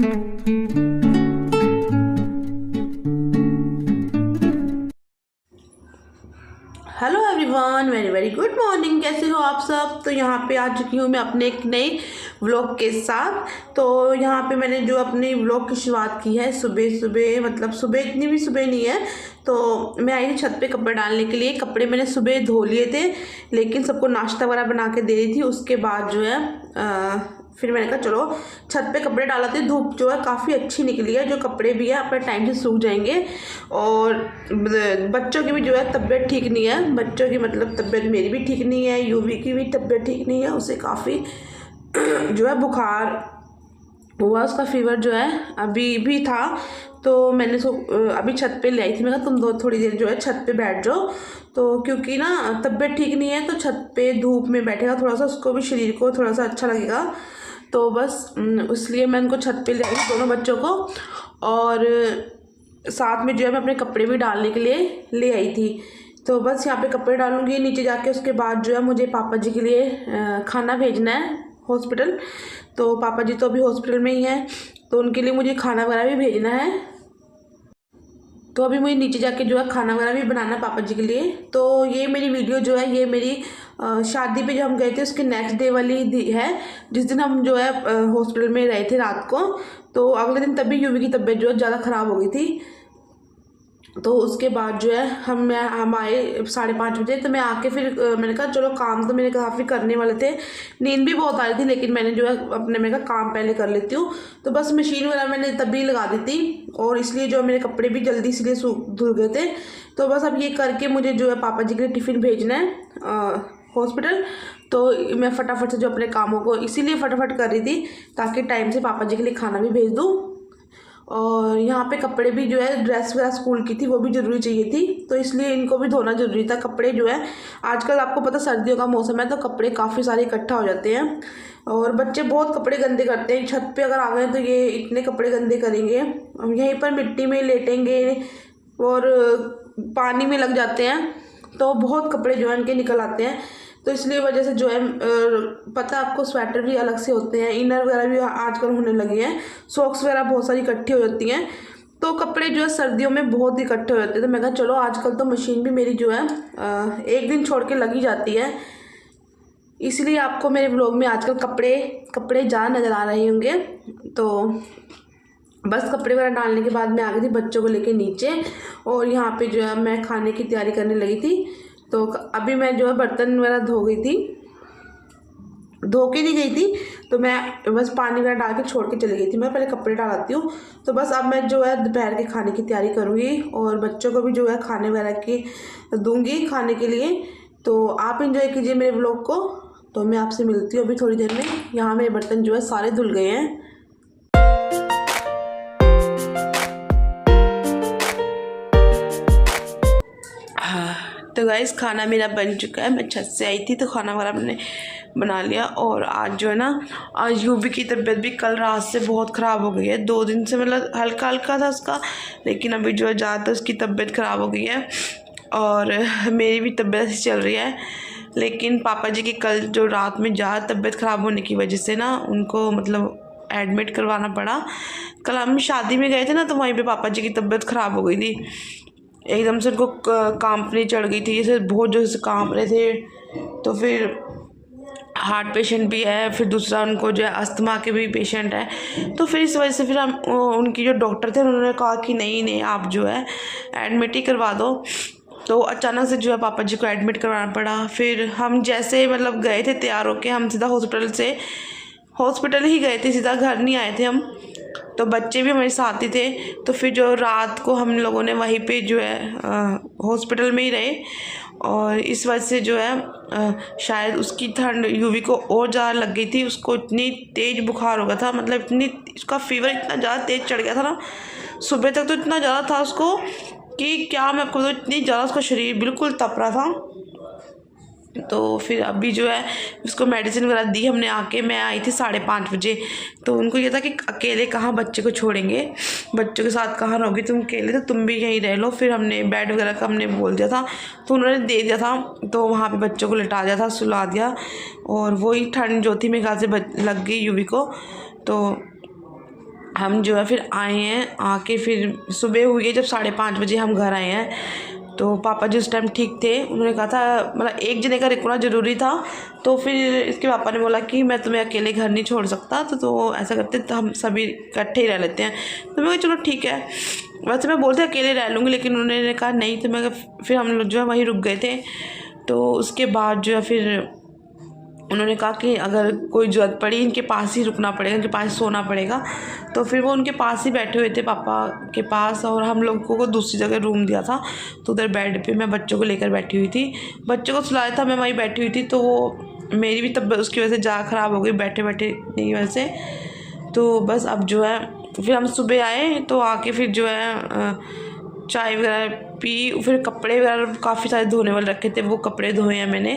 Hello everyone, very very good morning. कैसे हो आप सब? तो यहाँ पे आ चुकी हूँ मैं अपने एक नए व्लॉग के साथ। तो यहाँ पे मैंने जो अपनी व्लॉग की शुरुआत की है सुबह सुबह, मतलब सुबह इतनी भी सुबह नहीं है। तो मैं आई थी छत पे कपड़े डालने के लिए। कपड़े मैंने सुबह धो लिए थे, लेकिन सबको नाश्ता वगैरह बना के दे रही थी। उसके बाद जो है फिर मैंने कहा चलो छत पे कपड़े डालते। धूप जो है काफ़ी अच्छी निकली है, जो कपड़े भी है अपने टाइम से सूख जाएंगे। और बच्चों की भी जो है तबीयत ठीक नहीं है। बच्चों की मतलब तबीयत मेरी भी ठीक नहीं है, यूवी की भी तबीयत ठीक नहीं है। उसे काफ़ी जो है बुखार हुआ, उसका फीवर जो है अभी भी था। तो मैंने उसको अभी छत पे ले आई थी। मैं कहा तुम थोड़ी देर जो है छत पे बैठ जाओ। तो क्योंकि ना तबीयत ठीक नहीं है, तो छत पे धूप में बैठेगा थोड़ा सा, उसको भी शरीर को थोड़ा सा अच्छा लगेगा। तो बस इसलिए मैं उनको छत पे ले आई दोनों बच्चों को। और साथ में जो है मैं अपने कपड़े भी डालने के लिए ले आई थी। तो बस यहाँ पे कपड़े डालूंगी नीचे जाके। उसके बाद जो है मुझे पापा जी के लिए खाना भेजना है हॉस्पिटल। तो पापा जी तो अभी हॉस्पिटल में ही हैं, तो उनके लिए मुझे खाना वगैरह भी भेजना है। तो अभी मुझे नीचे जाके जो है खाना वगैरह भी बनाना है पापा जी के लिए। तो ये मेरी वीडियो जो है ये मेरी शादी पे जो हम गए थे उसके नेक्स्ट डे वाली है, जिस दिन हम जो है हॉस्पिटल में रहे थे रात को। तो अगले दिन तभी यूवी की तबीयत जो है ज़्यादा ख़राब हो गई थी। तो उसके बाद जो है हम आए 5:30 बजे। तो मैं आके फिर मैंने कहा चलो काम तो मेरे काफ़ी करने वाले थे, नींद भी बहुत आ रही थी, लेकिन मैंने जो है मैंने कहा काम पहले कर लेती हूँ। तो बस मशीन वगैरह मैंने तभी लगा दी थी, और इसलिए जो मेरे कपड़े भी जल्दी इसलिए धुल गए थे। तो बस अब ये करके मुझे जो है पापा जी के लिए टिफ़िन भेजना है हॉस्पिटल। तो मैं फटाफट से जो अपने कामों को इसीलिए फटाफट कर रही थी, ताकि टाइम से पापा जी के लिए खाना भी भेज दूँ। और यहाँ पे कपड़े भी जो है ड्रेस वगैरह स्कूल की थी वो भी ज़रूरी चाहिए थी, तो इसलिए इनको भी धोना ज़रूरी था। कपड़े जो है आजकल आपको पता सर्दियों का मौसम है, तो कपड़े काफ़ी सारे इकट्ठा हो जाते हैं। और बच्चे बहुत कपड़े गंदे करते हैं। छत पे अगर आ गए तो ये इतने कपड़े गंदे करेंगे, यहीं पर मिट्टी में लेटेंगे और पानी में लग जाते हैं, तो बहुत कपड़े जो है इनके निकल आते हैं। तो इसलिए वजह से जो है पता आपको स्वेटर भी अलग से होते हैं, इनर वगैरह भी आजकल होने लगे हैं, सॉक्स वगैरह बहुत सारी इकट्ठी हो जाती हैं। तो कपड़े जो है सर्दियों में बहुत इकट्ठे हो जाते हैं। तो मैं कहा चलो आजकल तो मशीन भी मेरी जो है एक दिन छोड़ के लगी जाती है, इसलिए आपको मेरे ब्लॉग में आजकल कपड़े ज़्यादा नज़र आ रहे होंगे। तो बस कपड़े वगैरह डालने के बाद मैं आ गई थी बच्चों को लेके नीचे, और यहाँ पे जो है मैं खाने की तैयारी करने लगी थी। तो अभी मैं जो है बर्तन वगैरह धो के नहीं गई थी, तो मैं बस पानी वगैरह डाल के छोड़ के चली गई थी। मैं पहले कपड़े डालती हूँ। तो बस अब मैं जो है दोपहर के खाने की तैयारी करूँगी, और बच्चों को भी जो है खाने वगैरह की दूँगी खाने के लिए। तो आप इंजॉय कीजिए मेरे व्लॉग को। तो मैं आपसे मिलती हूँ अभी थोड़ी देर में। यहाँ मेरे बर्तन जो है सारे धुल गए हैं। तो गाइस खाना मेरा बन चुका है। मैं छत से आई थी तो खाना वगैरह मैंने बना लिया। और आज जो है ना, आज यूवी की तबीयत भी कल रात से बहुत ख़राब हो गई है। 2 दिन से मतलब हल्का हल्का था उसका, लेकिन अभी जो है ज़्यादा उसकी तबीयत ख़राब हो गई है। और मेरी भी तबीयत ऐसी चल रही है। लेकिन पापा जी की कल जो रात में ज़्यादा तबीयत ख़राब होने की वजह से ना उनको मतलब एडमिट करवाना पड़ा। कल हम शादी में गए थे ना, तो वहीं पर पापा जी की तबीयत ख़राब हो गई थी। एकदम से उनको कांपनी चढ़ गई थी, जैसे बहुत जोर से कांप रहे थे। तो फिर हार्ट पेशेंट भी है, फिर दूसरा उनको जो है अस्थमा के भी पेशेंट है। तो फिर इस वजह से फिर हम उनकी जो डॉक्टर थे उन्होंने कहा कि नहीं आप जो है एडमिट ही करवा दो। तो अचानक से जो है पापा जी को एडमिट करवाना पड़ा। फिर हम जैसे मतलब गए थे तैयार होके, हम सीधा हॉस्पिटल ही गए थे, सीधा घर नहीं आए थे हम। तो बच्चे भी हमारे साथ ही थे। तो फिर जो रात को हम लोगों ने वहीं पे जो है हॉस्पिटल में ही रहे। और इस वजह से जो है शायद उसकी ठंड यूवी को और ज़्यादा लग गई थी। उसको इतनी तेज़ बुखार हो गया था, मतलब उसका फीवर इतना ज़्यादा तेज़ चढ़ गया था ना, सुबह तक तो इतना ज़्यादा था उसको कि क्या मैं आपको बताऊँ, इतनी ज़्यादा उसका शरीर बिल्कुल तप रहा था। तो फिर अभी जो है उसको मेडिसिन वगैरह दी हमने आके। मैं आई थी 5:30 बजे। तो उनको ये था कि अकेले कहाँ बच्चे को छोड़ेंगे, बच्चों के साथ कहाँ रहोगी तुम अकेले, तो तुम भी यहीं रह लो। फिर हमने बेड वगैरह का हमने बोल दिया था, तो उन्होंने दे दिया था। तो वहाँ पे बच्चों को लिटा दिया था, सुला दिया। और वही ठंड जो थी मेरे ख्याल से लग गई यूवी को। तो हम जो है फिर आए हैं, आके फिर सुबह हुई है जब 5:30 बजे हम घर आए हैं। तो पापा जी उस टाइम ठीक थे, उन्होंने कहा था मतलब एक जने का रुकना ज़रूरी था। तो फिर इसके पापा ने बोला कि मैं तुम्हें अकेले घर नहीं छोड़ सकता, तो ऐसा करते तो हम सभी इकट्ठे ही रह लेते हैं। तो मैं कहा चलो ठीक है। वैसे मैं बोलते अकेले रह लूँगी, लेकिन उन्होंने कहा नहीं। तो मैं फिर हम लोग जो है वहीं रुक गए थे। तो उसके बाद जो है फिर उन्होंने कहा कि अगर कोई ज़रूरत पड़ी इनके पास ही रुकना पड़ेगा, इनके पास सोना पड़ेगा। तो फिर वो उनके पास ही बैठे हुए थे पापा के पास, और हम लोगों को दूसरी जगह रूम दिया था। तो उधर बेड पे मैं बच्चों को लेकर बैठी हुई थी, बच्चों को सुलाया था, मैं वहीं बैठी हुई थी। तो वो मेरी भी तबीयत उसकी वजह से ज़्यादा ख़राब हो गई बैठे बैठे की वजह से। तो बस अब जो है फिर हम सुबह आए, तो आके फिर जो है चाय वगैरह पी, फिर कपड़े वगैरह काफ़ी सारे धोने वाले रखे थे, वो कपड़े धोए हैं मैंने।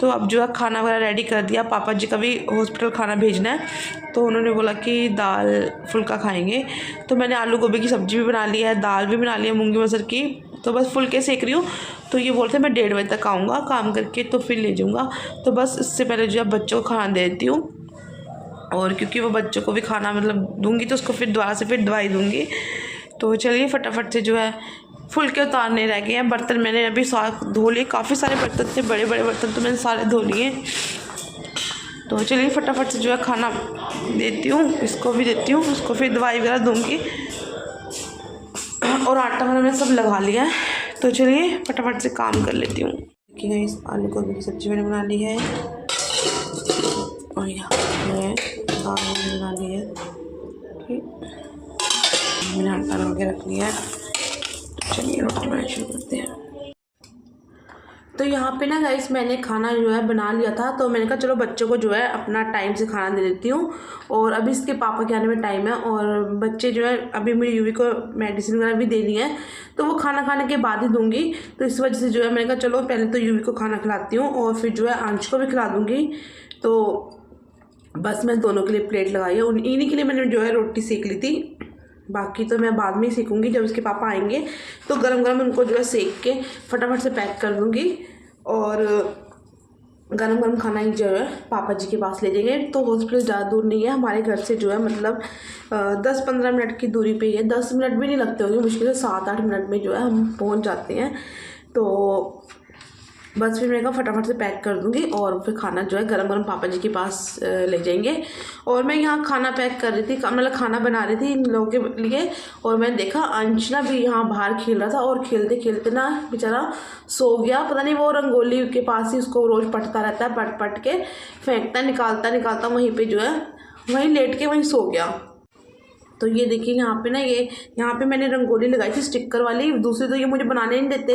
तो अब जो है खाना वगैरह रेडी कर दिया, पापा जी का भी हॉस्पिटल खाना भेजना है। तो उन्होंने बोला कि दाल फुल्का खाएंगे। तो मैंने आलू गोभी की सब्ज़ी भी बना ली है, दाल भी बना ली है मूंगी मसर की। तो बस फुल्के सेक रही हूँ। तो ये बोलते मैं 1:30 बजे तक आऊँगा काम करके, तो फिर ले जाऊँगा। तो बस इससे पहले जो है बच्चों को खाना दे देती हूँ, और क्योंकि वो बच्चों को भी खाना मतलब दूँगी तो उसको फिर दोबारा से फिर दवाई दूँगी। तो चलिए फटाफट से जो है फुल्के उतारने रह गए हैं। बर्तन मैंने अभी धो लिए, काफ़ी सारे बर्तन थे, बड़े बड़े बर्तन, तो मैंने सारे धो लिए। तो चलिए फटाफट से जो है खाना देती हूँ, इसको भी देती हूँ, उसको फिर दवाई वगैरह दूँगी। और आटा मैंने सब लगा लिया है। तो चलिए फटाफट से काम कर लेती हूँ। देखिए इस आलू गोभी की सब्ज़ी मैंने बना ली है, और यहाँ मैं दाल बना ली है। ठीक, मैंने आटा लगा के रख लिया है। तो चलिए रोटी बनाना शुरू करते हैं। तो यहाँ पे ना गाइस मैंने खाना जो है बना लिया था। तो मैंने कहा चलो बच्चों को जो है अपना टाइम से खाना दे देती हूँ, और अभी इसके पापा के आने में टाइम है। और बच्चे जो है अभी मेरी यूवी को मेडिसिन वगैरह भी देनी है, तो वो खाना खाने के बाद ही दूँगी। तो इस वजह से जो है मैंने कहा चलो पहले तो यूवी को खाना खिलाती हूँ, और फिर जो है अंश को भी खिला दूँगी। तो बस मैं दोनों के लिए प्लेट लगाई है, इन्हीं के लिए मैंने जो है रोटी सेक ली थी। बाकी तो मैं बाद में ही सीखूँगी, जब उसके पापा आएंगे तो गरम गरम उनको जो है सेक के फटाफट से पैक कर दूँगी, और गरम गरम खाना ही जो है पापा जी के पास ले जाएंगे। तो हॉस्पिटल ज़्यादा दूर नहीं है हमारे घर से, जो है मतलब 10-15 मिनट की दूरी पे ही है। 10 मिनट भी नहीं लगते होंगे, मुश्किल से 7-8 मिनट में जो है हम पहुँच जाते हैं। तो बस फिर मैं कहा फटाफट से पैक कर दूँगी, और फिर खाना जो है गरम गरम पापा जी के पास ले जाएंगे। और मैं यहाँ खाना पैक कर रही थी, मतलब खाना बना रही थी इन लोगों के लिए। और मैंने देखा अंश ना भी यहाँ बाहर खेल रहा था, और खेलते खेलते ना बेचारा सो गया। पता नहीं वो रंगोली के पास ही उसको रोज़ पटता रहता है, पट पट के फेंकता, निकालता वहीं पर जो है वहीं लेट के वहीं सो गया। तो ये देखिए यहाँ पे ना, ये यहाँ पे मैंने रंगोली लगाई थी स्टिकर वाली, दूसरी तो ये मुझे बनाने नहीं देते।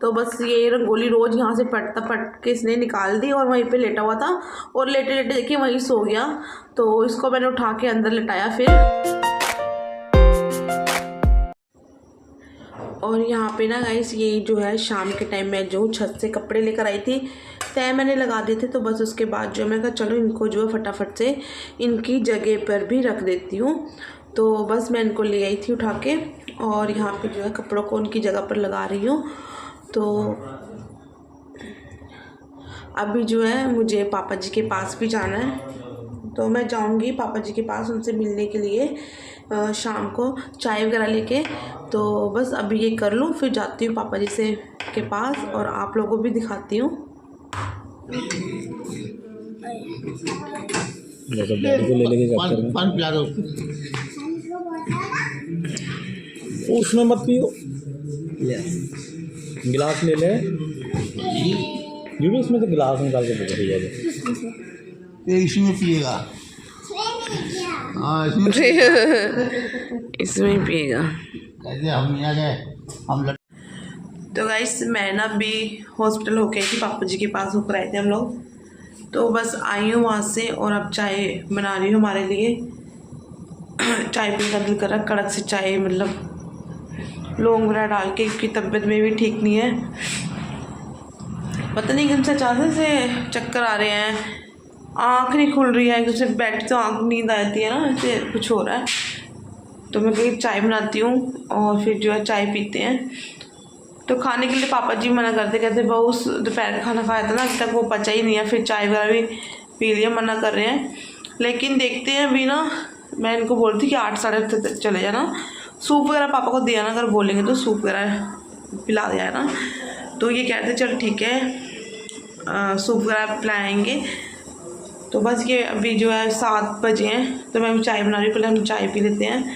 तो बस ये रंगोली रोज़ यहाँ से पट के इसने निकाल दी, और वहीं पे लेटा हुआ था, और लेटे लेटे देखिए वहीं सो गया। तो इसको मैंने उठा के अंदर लिटाया फिर। और यहाँ पे ना गाइस ये जो है शाम के टाइम में जो छत से कपड़े लेकर आई थी, तय मैंने लगा दिए थे। तो बस उसके बाद जो मैं कहा चलो इनको जो है फटाफट से इनकी जगह पर भी रख देती हूँ। तो बस मैं इनको ले आई थी उठा के, और यहाँ पे जो है कपड़ों को उनकी जगह पर लगा रही हूँ। तो अभी जो है मुझे पापा जी के पास भी जाना है, तो मैं जाऊँगी पापा जी के पास उनसे मिलने के लिए शाम को चाय वगैरह लेके। तो बस अभी ये कर लूँ, फिर जाती हूँ पापा जी से के पास, और आप लोगों को भी दिखाती हूँ। उसमें मत पियो, गिलास ले ले, जो भी इसमें से गिलास निकाल के दे भैया ये इसमें पिएगा। हाँ इसमें पिएगा। कैसे हम यहाँ गए हम तो गाइस मैं ना अभी हॉस्पिटल होके आई थी, पापा जी के पास होकर आए थे हम लोग। तो बस आई हूँ वहाँ से, और अब चाय बना रही हूँ हमारे लिए। चाय पीने का दिल कर रहा, कड़क से चाय, मतलब लौंग वगैरह डाल के, क्योंकि तबीयत में भी ठीक नहीं है। पता नहीं एकदम से अचानक से चक्कर आ रहे हैं, आँख नहीं खुल रही है, एकदम से बैठ तो आँख नींद आती है ना, ऐसे कुछ हो रहा है। तो मैं कहीं चाय बनाती हूँ, और फिर जो है चाय पीते हैं। तो खाने के लिए पापा जी मना करते, कहते बहू दोपहर का खाना खाया था ना, अभी तक वो पचा ही नहीं है, फिर चाय वगैरह भी पी लिया, मना कर रहे हैं। लेकिन देखते हैं अभी ना मैं इनको बोलती कि 8 साढ़े 8 तक चले जाना, सूप वगैरह पापा को दिया ना, अगर बोलेंगे तो सूप वगैरह पिला दिया ना। तो ये कहते चल ठीक है सूप वगैरह पिलाएंगे। तो बस ये अभी जो है 7 बजे हैं, तो मैं चाय बना रही हूँ, पहले हम चाय पी लेते हैं,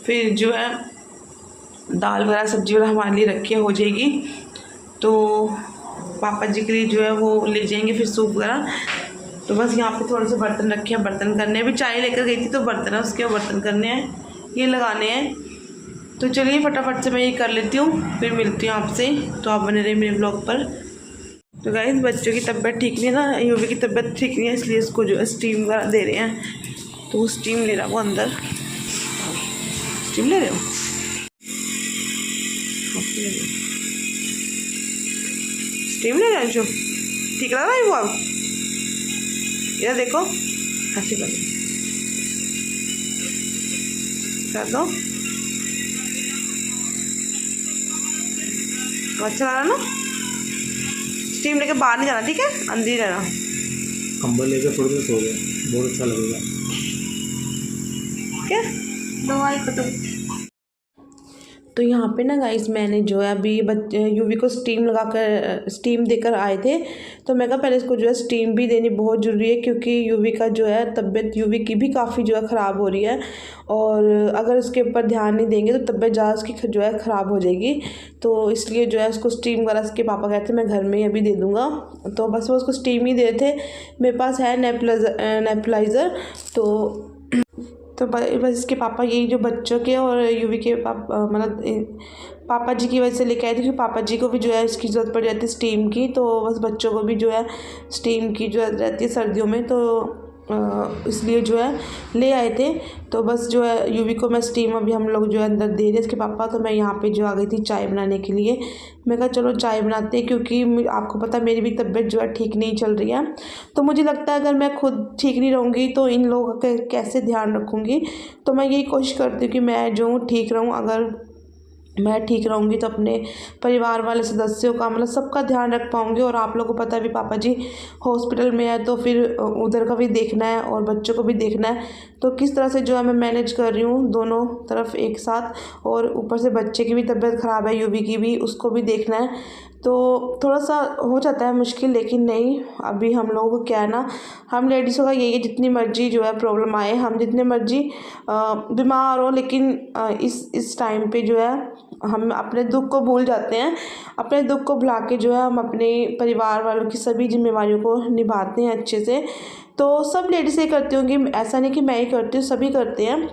फिर जो है दाल वगैरह सब्जी वगैरह हमारे लिए रखी हो जाएगी। तो पापा जी के लिए जो है वो ले जाएंगे फिर सूप वगैरह। तो बस यहाँ पे थोड़े से बर्तन रखे हैं, बर्तन करने हैं। अभी चाय लेकर गई थी तो बर्तन है उसके बर्तन करने हैं, ये लगाने हैं। तो चलिए फटाफट से मैं ये कर लेती हूँ, फिर मिलती हूँ आपसे। तो आप बने रहे मेरे ब्लॉग पर। तो गाइस बच्चों की तबीयत ठीक नहीं है ना, यूवी की तबीयत ठीक नहीं है, इसलिए इसको जो है स्टीम वगैरह दे रहे हैं। तो वो स्टीम ले रहा है, वो अंदर स्टीम ले रहे हो, स्टीम ले रहे हैं जो ठीक लग रहा है वो। अब इधर देखो, हंसी कर दो, अच्छा लग रहा ना। स्टीम लेके बाहर नहीं जाना, ठीक है, अंदर ही रहना। कंबल लेकर थोड़ी देर सो गए, बहुत अच्छा लगेगा। क्या दवाई खत्म। तो यहाँ पे ना गाइस मैंने जो है अभी यूवी को स्टीम देकर आए थे। तो मैं कहा पहले इसको जो है स्टीम भी देनी बहुत ज़रूरी है, क्योंकि यूवी का जो है तबीयत यूवी की भी काफ़ी जो है ख़राब हो रही है, और अगर उसके ऊपर ध्यान नहीं देंगे तो तबीयत ज़्यादा उसकी जो है ख़राब हो जाएगी। तो इसलिए जो है उसको स्टीम वगैरह उसके पापा कहते मैं घर में ही अभी दे दूँगा। तो बस वो उसको स्टीम ही दे थे। मेरे पास है नेबुलाइज़र। तो बस इसके पापा यही जो बच्चों के और यूवी के मतलब पापा जी की वजह से लेके आए थे, क्योंकि पापा जी को भी जो है इसकी ज़रूरत पड़ जाती है स्टीम की। तो बस बच्चों को भी जो है स्टीम की जो रहती है सर्दियों में, तो इसलिए जो है ले आए थे। तो बस जो है यूवी को मैं स्टीम अभी हम लोग जो है अंदर दे रहे इसके पापा। तो मैं यहाँ पे जो आ गई थी चाय बनाने के लिए। मैं कहा चलो चाय बनाते हैं, क्योंकि आपको पता मेरी भी तबीयत जो है ठीक नहीं चल रही है। तो मुझे लगता है अगर मैं खुद ठीक नहीं रहूँगी तो इन लोगों का कैसे ध्यान रखूँगी। तो मैं यही कोशिश करती हूँ कि मैं जो हूँ ठीक रहूँ। अगर मैं ठीक रहूँगी तो अपने परिवार वाले सदस्यों का मतलब सबका ध्यान रख पाऊँगी। और आप लोगों को पता है भी पापा जी हॉस्पिटल में है, तो फिर उधर का भी देखना है और बच्चों को भी देखना है। तो किस तरह से जो है मैं मैनेज कर रही हूँ दोनों तरफ एक साथ, और ऊपर से बच्चे की भी तबीयत ख़राब है, यूवी की भी, उसको भी देखना है। तो थोड़ा सा हो जाता है मुश्किल, लेकिन नहीं, अभी हम लोगों को क्या है ना, हम लेडीज़ों का यही है, जितनी मर्जी जो है प्रॉब्लम आए, हम जितने मर्जी बीमार हो, लेकिन इस टाइम पे जो है हम अपने दुख को भूल जाते हैं। अपने दुख को भुला के जो है हम अपने परिवार वालों की सभी जिम्मेवारियों को निभाते हैं अच्छे से। तो सब लेडीज़ ये करती होंगी, ऐसा नहीं कि मैं ही करती हूँ, सभी करते हैं।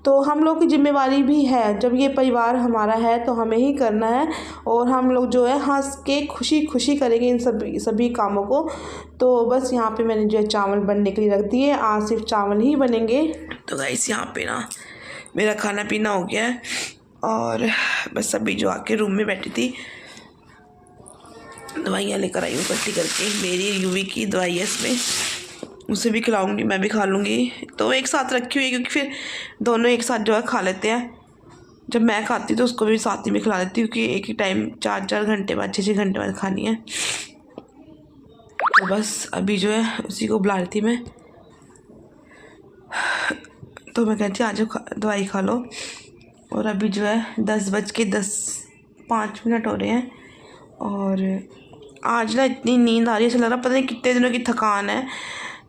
तो हम लोग की जिम्मेवारी भी है, जब ये परिवार हमारा है तो हमें ही करना है, और हम लोग जो है हंस के खुशी खुशी करेंगे इन सभी कामों को। तो बस यहाँ पे मैंने जो है चावल बनने के लिए रख दिए, आज सिर्फ चावल ही बनेंगे। तो गाइस यहाँ पे ना मेरा खाना पीना हो गया है, और बस अभी जो आके रूम में बैठी थी, दवाइयाँ लेकर आई हूँ इकट्ठी करके। मेरी यूवी की दवाई है इसमें, उसे भी खिलाऊंगी, मैं भी खा लूँगी। तो एक साथ रखी हुई है, क्योंकि फिर दोनों एक साथ जो है खा लेते हैं। जब मैं खाती तो उसको भी साथ ही में खिला देती हूँ, क्योंकि एक ही टाइम 4-4 घंटे बाद 6-6 घंटे बाद खानी है। तो बस अभी जो है उसी को बुला रही थी मैं। तो मैं कहती आज दवाई खा लो। और अभी जो है 10:05 हो रहे हैं, और आज ना इतनी नींद आ रही है, ऐसा लग रहा पता नहीं कितने दिनों की थकान है,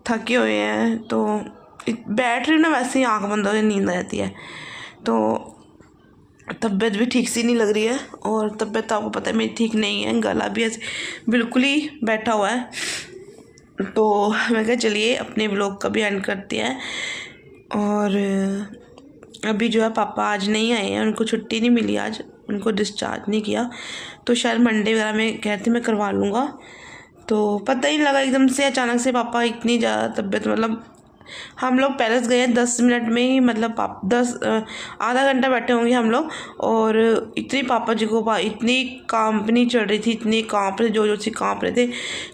थके हुए हैं। तो बैठ रही ना वैसे ही आँख बंद हो गई, नींद आ जाती है। तो तबीयत भी ठीक सी नहीं लग रही है, और तबीयत आपको पता है मेरी ठीक नहीं है, गला भी ऐसे बिल्कुल ही बैठा हुआ है। तो मैं कहा चलिए अपने व्लॉग का भी एंड करते हैं। और अभी जो है पापा आज नहीं आए हैं, उनको छुट्टी नहीं मिली आज, उनको डिस्चार्ज नहीं किया। तो शायद मंडे वगैरह में कहते मैं करवा लूँगा। तो पता ही लगा एकदम से अचानक से पापा इतनी ज़्यादा तबीयत, मतलब हम लोग पैलेस गए 10 मिनट में ही, मतलब आधा घंटा बैठे होंगे हम लोग। और इतनी पापा जी को इतनी कांपनी चढ़ रही थी, इतनी कांप रहे, जोर से कांप रहे थे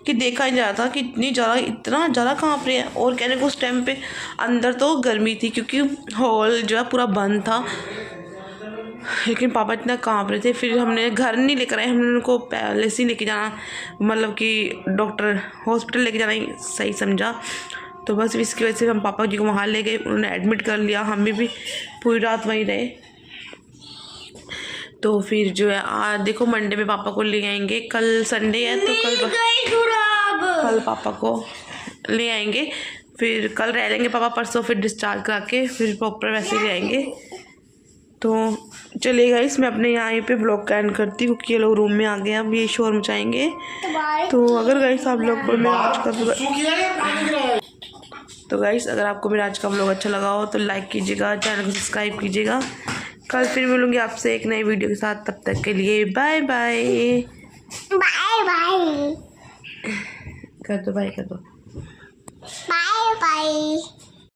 कि देखा ही जा रहा था कि इतना ज़्यादा कांप रहे हैं। और कहने को उस टाइम पे अंदर तो गर्मी थी, क्योंकि हॉल जो है पूरा बंद था, लेकिन पापा इतना कांप रहे थे। फिर हमने घर नहीं लेकर आए, हमने उनको पैलेस ही लेके जाना, मतलब कि डॉक्टर हॉस्पिटल लेके जाना ही सही समझा। तो बस इसकी वजह से हम पापा जी को वहाँ ले गए, उन्होंने एडमिट कर लिया, हम भी पूरी रात वहीं रहे। तो फिर जो है देखो मंडे में पापा को ले आएंगे, कल संडे है तो कल पापा को ले आएंगे, फिर कल रह लेंगे पापा, परसों फिर डिस्चार्ज करा के फिर प्रॉपर वैसे ले आएंगे। तो चलिए गाइस मैं अपने यहाँ पे ब्लॉग का एंड करती हूँ क्योंकि ये लोग रूम में आ गए, अब ये शोर मचाएंगे। तो अगर गाइस आप लोग को मेरा आज का अगर आपको मेरा आज का ब्लॉग अच्छा लगा हो तो लाइक कीजिएगा, चैनल को सब्सक्राइब कीजिएगा। कल फिर मिलूंगी आपसे एक नई वीडियो के साथ, तब तक के लिए बाय बाय। बाय बाय कर दो बाय, कर दो बाय बाय।